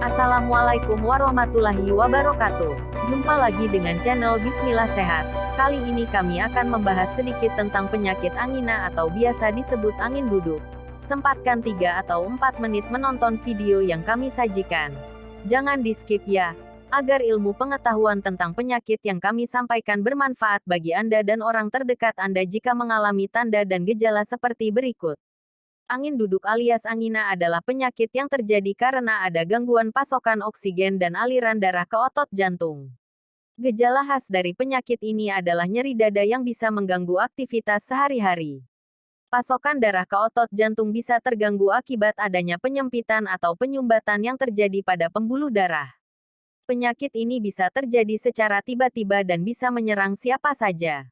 Assalamualaikum warahmatullahi wabarakatuh. Jumpa lagi dengan channel Bismillah Sehat. Kali ini kami akan membahas sedikit tentang penyakit angina atau biasa disebut angin duduk. Sempatkan 3 atau 4 menit menonton video yang kami sajikan. Jangan di-skip ya, agar ilmu pengetahuan tentang penyakit yang kami sampaikan bermanfaat bagi Anda dan orang terdekat Anda jika mengalami tanda dan gejala seperti berikut. Angin duduk alias angina adalah penyakit yang terjadi karena ada gangguan pasokan oksigen dan aliran darah ke otot jantung. Gejala khas dari penyakit ini adalah nyeri dada yang bisa mengganggu aktivitas sehari-hari. Pasokan darah ke otot jantung bisa terganggu akibat adanya penyempitan atau penyumbatan yang terjadi pada pembuluh darah. Penyakit ini bisa terjadi secara tiba-tiba dan bisa menyerang siapa saja.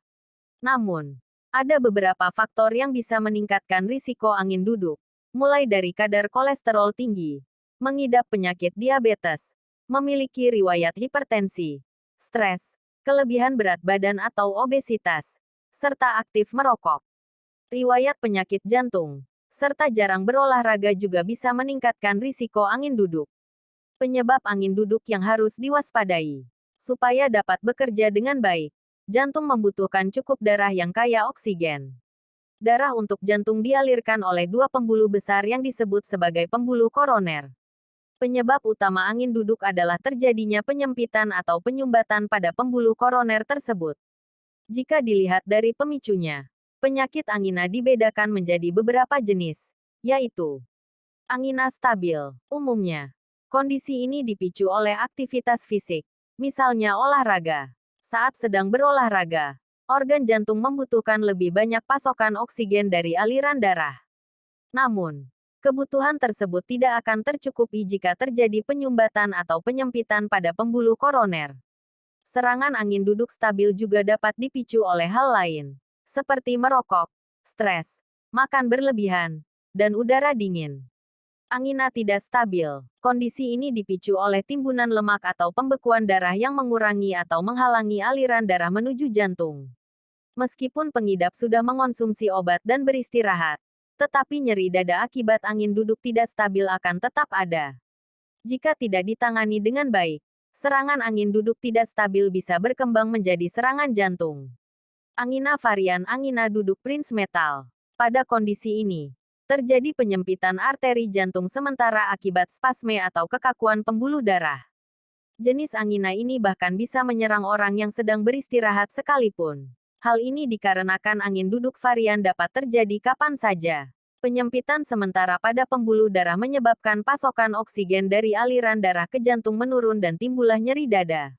Namun, ada beberapa faktor yang bisa meningkatkan risiko angin duduk, mulai dari kadar kolesterol tinggi, mengidap penyakit diabetes, memiliki riwayat hipertensi, stres, kelebihan berat badan atau obesitas, serta aktif merokok. Riwayat penyakit jantung, serta jarang berolahraga juga bisa meningkatkan risiko angin duduk. Penyebab angin duduk yang harus diwaspadai. Supaya dapat bekerja dengan baik, jantung membutuhkan cukup darah yang kaya oksigen. Darah untuk jantung dialirkan oleh 2 pembuluh besar yang disebut sebagai pembuluh koroner. Penyebab utama angin duduk adalah terjadinya penyempitan atau penyumbatan pada pembuluh koroner tersebut. Jika dilihat dari pemicunya, penyakit angina dibedakan menjadi beberapa jenis, yaitu angina stabil. Umumnya, kondisi ini dipicu oleh aktivitas fisik, misalnya olahraga. Saat sedang berolahraga, organ jantung membutuhkan lebih banyak pasokan oksigen dari aliran darah. Namun, kebutuhan tersebut tidak akan tercukupi jika terjadi penyumbatan atau penyempitan pada pembuluh koroner. Serangan angin duduk stabil juga dapat dipicu oleh hal lain, seperti merokok, stres, makan berlebihan, dan udara dingin. Angina tidak stabil. Kondisi ini dipicu oleh timbunan lemak atau pembekuan darah yang mengurangi atau menghalangi aliran darah menuju jantung. Meskipun pengidap sudah mengonsumsi obat dan beristirahat, tetapi nyeri dada akibat angin duduk tidak stabil akan tetap ada. Jika tidak ditangani dengan baik, serangan angin duduk tidak stabil bisa berkembang menjadi serangan jantung. Angina varian angina duduk Prinzmetal. Pada kondisi ini, terjadi penyempitan arteri jantung sementara akibat spasme atau kekakuan pembuluh darah. Jenis angina ini bahkan bisa menyerang orang yang sedang beristirahat sekalipun. Hal ini dikarenakan angin duduk varian dapat terjadi kapan saja. Penyempitan sementara pada pembuluh darah menyebabkan pasokan oksigen dari aliran darah ke jantung menurun dan timbullah nyeri dada.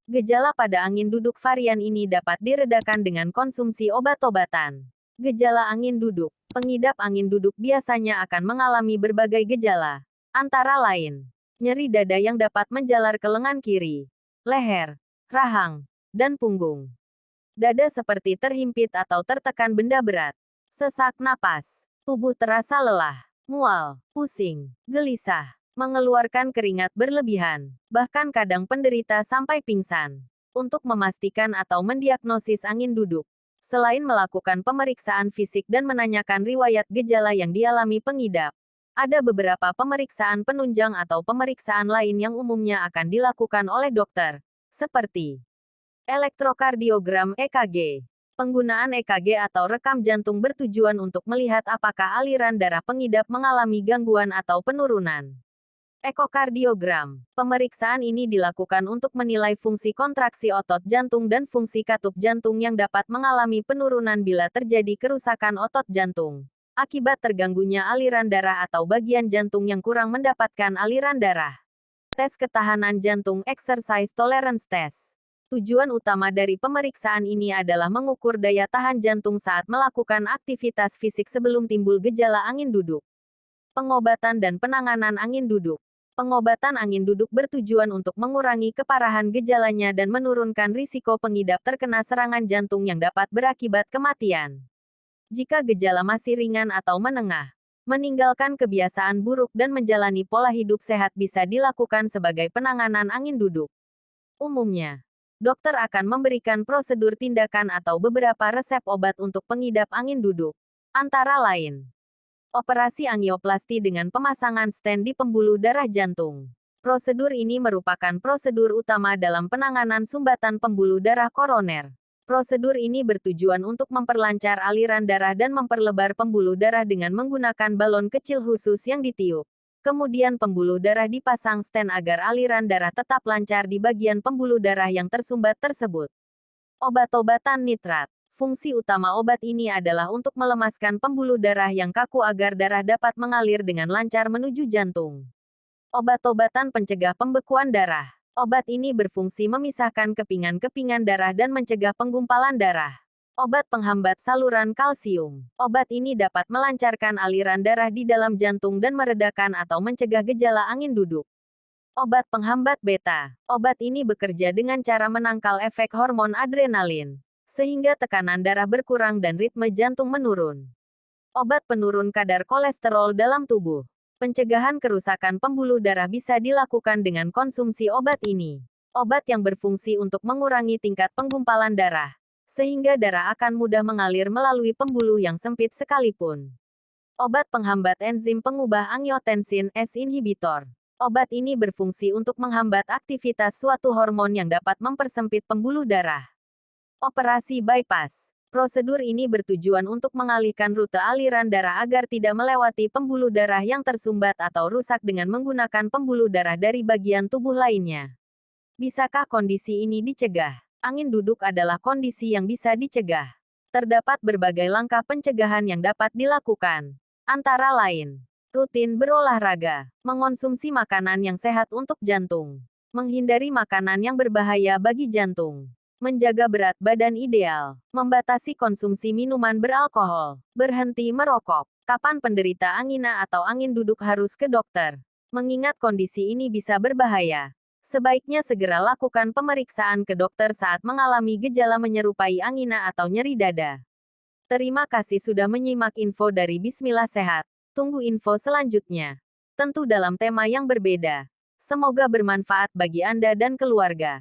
Gejala pada angin duduk varian ini dapat diredakan dengan konsumsi obat-obatan. Gejala angin duduk. Pengidap angin duduk biasanya akan mengalami berbagai gejala, antara lain nyeri dada yang dapat menjalar ke lengan kiri, leher, rahang, dan punggung. Dada seperti terhimpit atau tertekan benda berat, sesak napas, tubuh terasa lelah, mual, pusing, gelisah, mengeluarkan keringat berlebihan, bahkan kadang penderita sampai pingsan. Untuk memastikan atau mendiagnosis angin duduk, selain melakukan pemeriksaan fisik dan menanyakan riwayat gejala yang dialami pengidap, ada beberapa pemeriksaan penunjang atau pemeriksaan lain yang umumnya akan dilakukan oleh dokter, seperti elektrokardiogram (EKG). Penggunaan EKG atau rekam jantung bertujuan untuk melihat apakah aliran darah pengidap mengalami gangguan atau penurunan. Ekokardiogram. Pemeriksaan ini dilakukan untuk menilai fungsi kontraksi otot jantung dan fungsi katup jantung yang dapat mengalami penurunan bila terjadi kerusakan otot jantung, akibat terganggunya aliran darah atau bagian jantung yang kurang mendapatkan aliran darah. Tes ketahanan jantung Exercise Tolerance Test. Tujuan utama dari pemeriksaan ini adalah mengukur daya tahan jantung saat melakukan aktivitas fisik sebelum timbul gejala angin duduk. Pengobatan dan penanganan angin duduk. Pengobatan angin duduk bertujuan untuk mengurangi keparahan gejalanya dan menurunkan risiko pengidap terkena serangan jantung yang dapat berakibat kematian. Jika gejala masih ringan atau menengah, meninggalkan kebiasaan buruk dan menjalani pola hidup sehat bisa dilakukan sebagai penanganan angin duduk. Umumnya, dokter akan memberikan prosedur tindakan atau beberapa resep obat untuk pengidap angin duduk, antara lain operasi angioplasti dengan pemasangan stent di pembuluh darah jantung. Prosedur ini merupakan prosedur utama dalam penanganan sumbatan pembuluh darah koroner. Prosedur ini bertujuan untuk memperlancar aliran darah dan memperlebar pembuluh darah dengan menggunakan balon kecil khusus yang ditiup. Kemudian pembuluh darah dipasang stent agar aliran darah tetap lancar di bagian pembuluh darah yang tersumbat tersebut. Obat-obatan nitrat. Fungsi utama obat ini adalah untuk melemaskan pembuluh darah yang kaku agar darah dapat mengalir dengan lancar menuju jantung. Obat-obatan pencegah pembekuan darah. Obat ini berfungsi memisahkan kepingan-kepingan darah dan mencegah penggumpalan darah. Obat penghambat saluran kalsium. Obat ini dapat melancarkan aliran darah di dalam jantung dan meredakan atau mencegah gejala angin duduk. Obat penghambat beta. Obat ini bekerja dengan cara menangkal efek hormon adrenalin, sehingga tekanan darah berkurang dan ritme jantung menurun. Obat penurun kadar kolesterol dalam tubuh. Pencegahan kerusakan pembuluh darah bisa dilakukan dengan konsumsi obat ini. Obat yang berfungsi untuk mengurangi tingkat penggumpalan darah, sehingga darah akan mudah mengalir melalui pembuluh yang sempit sekalipun. Obat penghambat enzim pengubah angiotensin S inhibitor. Obat ini berfungsi untuk menghambat aktivitas suatu hormon yang dapat mempersempit pembuluh darah. Operasi bypass. Prosedur ini bertujuan untuk mengalihkan rute aliran darah agar tidak melewati pembuluh darah yang tersumbat atau rusak dengan menggunakan pembuluh darah dari bagian tubuh lainnya. Bisakah kondisi ini dicegah? Angin duduk adalah kondisi yang bisa dicegah. Terdapat berbagai langkah pencegahan yang dapat dilakukan. Antara lain, rutin berolahraga, mengonsumsi makanan yang sehat untuk jantung, menghindari makanan yang berbahaya bagi jantung, menjaga berat badan ideal, membatasi konsumsi minuman beralkohol, berhenti merokok. Kapan penderita angina atau angin duduk harus ke dokter? Mengingat kondisi ini bisa berbahaya, sebaiknya segera lakukan pemeriksaan ke dokter saat mengalami gejala menyerupai angina atau nyeri dada. Terima kasih sudah menyimak info dari Bismillah Sehat. Tunggu info selanjutnya, tentu dalam tema yang berbeda. Semoga bermanfaat bagi Anda dan keluarga.